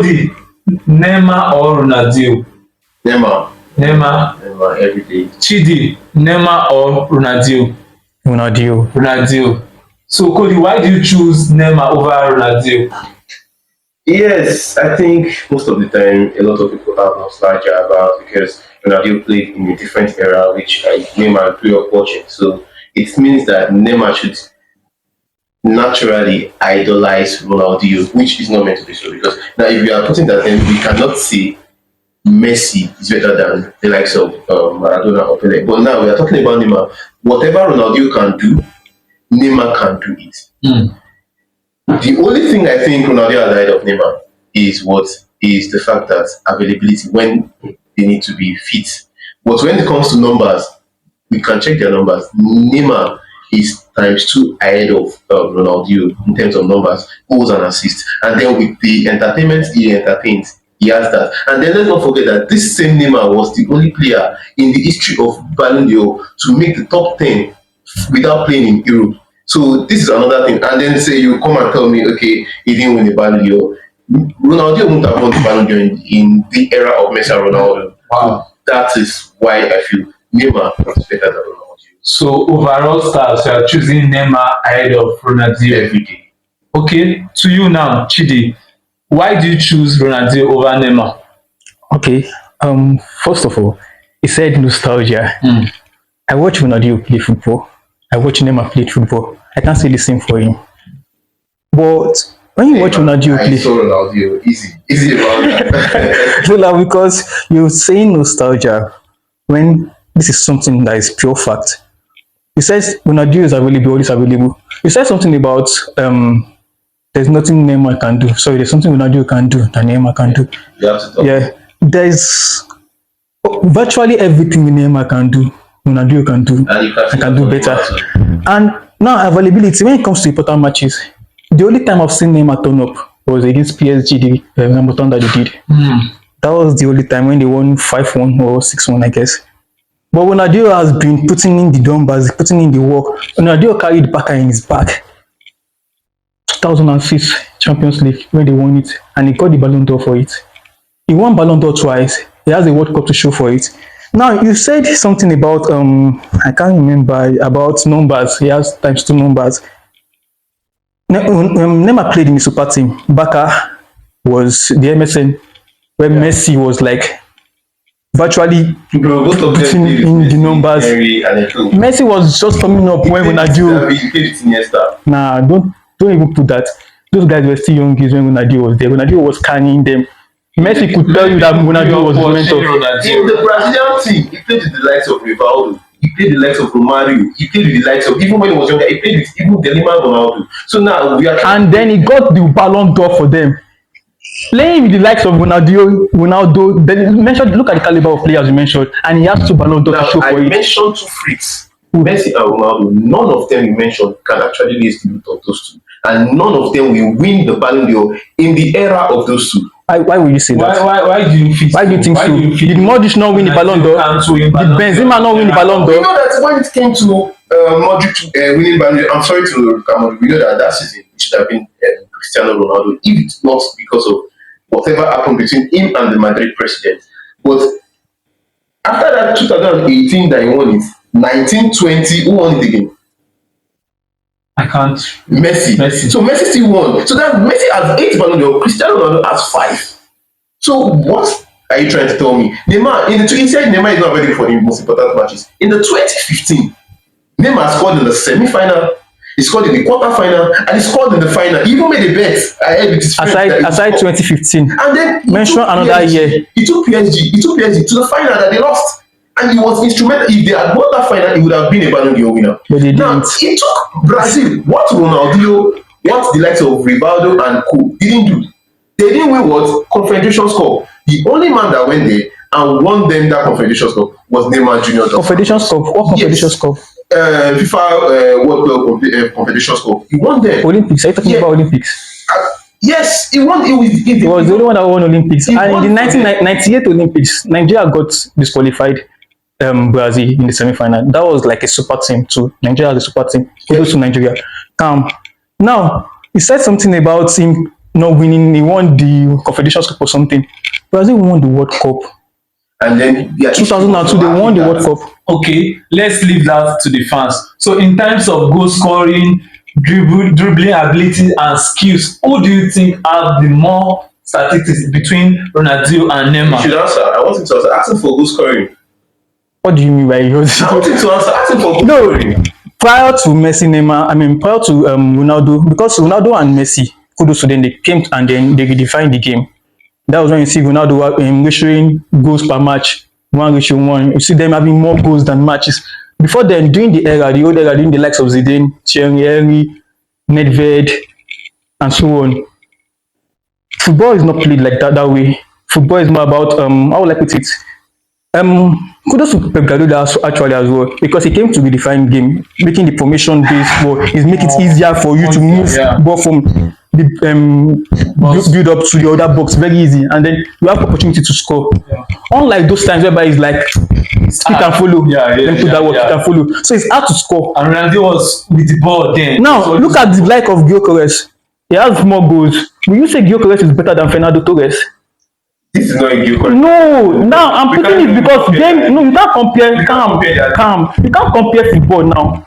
Cody, Neymar or Ronaldinho? Neymar. Neymar. Neymar every day. Chidi, Neymar or Ronaldinho? Ronaldinho. So Cody, why do you choose Neymar over Ronaldinho? Yes, I think most of the time a lot of people have nostalgia about because Ronaldo played in a different era, which Neymar grew up watching. So it means that Neymar should naturally idolize Ronaldinho, which is not meant to be so. Because now, if we are putting that, then we cannot say Messi is better than the likes of Maradona or Pele. But now we are talking about Neymar. Whatever Ronaldo can do, Neymar can do it. Mm. The only thing I think Ronaldo has ahead of Neymar is the fact that availability when they need to be fit. But when it comes to numbers, we can check their numbers. Neymar is times 2 ahead of Ronaldo in terms of numbers, goals and assists. And then with the entertainment he entertains, he has that. And then let's not forget that this same Neymar was the only player in the history of Ballon d'Or to make the top 10 without playing in Europe. So this is another thing. And then say you come and tell me, okay, he didn't win the Ballon d'Or. Ronaldo wouldn't have won the Ballon d'Or in the era of Messi and Ronaldo. Wow. That is why I feel Neymar is better than Ronaldo. So overall stars, you are choosing Neymar ahead of Ronaldinho Every day. Okay, to you now, Chidi. Why do you choose Ronaldinho over Neymar? Okay. First of all, he said nostalgia. I watch Ronaldinho play football. I watch Neymar play football. I can't say the same for him. But when you watch Ronaldinho I play, saw Ronaldo easy about that. so like, because you're saying nostalgia when this is something that is pure fact. He says Ronaldinho is available, always available. You said something about there's nothing Neymar can do. Sorry, there's something Ronaldinho can do that Neymar can do. You have to talk. Yeah, there's virtually everything Neymar can do, Ronaldinho can do. And you I can do better. And now availability, when it comes to important matches, the only time I've seen Neymar turn up was against PSG, the marathon that they did. That was the only time when they won 5-1 or 6-1, I guess. But Ronaldinho has been putting in the numbers, putting in the work. Ronaldinho carried Barca in his back. 2006 Champions League when they won it, and he got the Ballon d'Or for it. He won Ballon d'Or twice. He has a World Cup to show for it. Now you said something about I can't remember about numbers. He has times 2 numbers. Neymar played in the super team. Barca was the MSN, where Messi was like virtually Both of them putting in the numbers. Messi was just coming up when Ronaldinho. Nah, don't even put that. Those guys were still young kids when Ronaldinho was there. Ronaldinho was carrying them. Messi could tell you that Ronaldinho was the mentor. In the Brazilian team, he played with the likes of Rivaldo. He played with the likes of Romario. He played with the likes of, even when he was younger, he played with even Delima Ronaldo. So now we are. And then he got the Ballon d'Or for them. Playing with the likes of Ronaldo, then mentioned, look at the caliber of players you mentioned, and he has 2 Ballon d'Or to show for it. I mentioned 2 freaks, Messi and Ronaldo. None of them you mentioned can actually raise the root of those 2. And none of them will win the Ballon d'Or in the era of those 2. Why would you say that? Why do you think? Why do you think so? Did Modric not win the Ballon d'Or? Did Benzema not win the Ballon d'Or? We know that when it came to Modric winning Ballon d'Or, I'm sorry to come on, we know that season it should have been Cristiano Ronaldo, if it's not because of whatever happened between him and the Madrid president. But after that 2018 that he won it, 1920, who won it again? I can't. Messi. So Messi still won. So that Messi has 8 Ballon d'Or, Cristiano Ronaldo has 5. So what are you trying to tell me? Neymar, he said Neymar is not ready for the most important matches. In the 2015, Neymar scored in the semi-final, he scored in the quarter-final, and he scored in the final. He even made a bet ahead with his friend. Aside 2015. And then mention another year. He took PSG to the final that they lost. And he was instrumental. If they had won that final, he would have been a Ballon d'Or winner. But they now, didn't. He took Brazil. What Ronaldinho, what the likes of Rivaldo and Co. didn't do. They didn't win what? Confederation Cup. The only man that went there and won them that Confederation Cup was Neymar Jr. Confederation Cup? What Confederation Cup? FIFA World Cup Confederation Cup. He won there. Olympics. Are you talking about Olympics? Yes, he won. He was the only one that won Olympics. And in the 1998 Olympics, Nigeria got disqualified. Brazil in the semi-final. That was like a super team too. Nigeria has a super team. Kudos to Nigeria. Now, he said something about him not winning. He won the Confederations Cup or something. Brazil won the World Cup. And then 2002, they won the World Cup. Okay, let's leave that to the fans. So in terms of goal scoring, dribbling ability and skills, who do you think have the more statistics between Ronaldinho and You Neymar? should answer. I want him to answer. Ask him for goal scoring. What do you mean by yours? I want him to answer. Ask him for goal No, scoring. prior to Messi, Neymar, prior to Ronaldo, because Ronaldo and Messi, kudos to them, they came and then they redefined the game. That was when you see Ronaldo ratioing goals per match, 1:1. You see them having more goals than matches. Before then, during the old era, during the likes of Zidane, Thierry Henry, Nedved, and so on, football is not played like that way. Football is more about how will I put it? Kudos to Pep Guardiola actually as well, because he came to redefine game, making the formation based ball is make it easier for you to move ball from the build up to the other box very easy, and then you have opportunity to score. Unlike those times whereby it's like pick and follow, then put that work, pick and follow. So it's hard to score. And Ronaldo was with the ball then. Now look at the like of Gyökeres. He has more goals. Will you say Gyökeres is better than Fernando Torres? This is not a good question. No, now I'm putting it because game. No, you can't compare. Calm. You can't compare football now.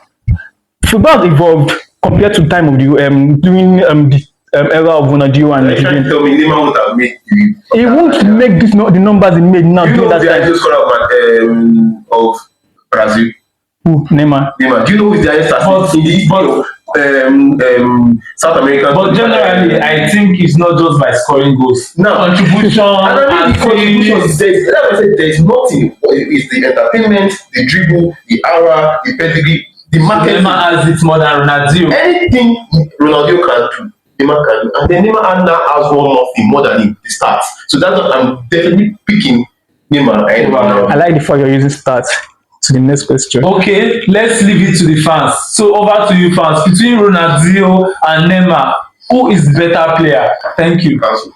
Football has evolved compared to time of the during the era of Ronaldinho and Are you trying to tell me Neymar would have made the? he won't make this the numbers he made now. You know that the ideal scorer of Brazil? Who? Neymar. Neymar. Do you know who is the highest assist in the history of South America? But generally, I think it's not just by scoring goals. Now, Contribution, and I mean the contribution assists. there's nothing. It's the entertainment, the dribble, the aura, the pedigree, the market. Neymar has it more than Ronaldinho. Anything Ronaldo can do, Neymar can do. And then Neymar now has one more thing more than the stats. So that's what I'm definitely picking Neymar. I like the fact you're using stats. To the next question. Okay, let's leave it to the fans. So over to you fans. Between Ronaldinho and Neymar, who is the better player? Thank you. Cancel.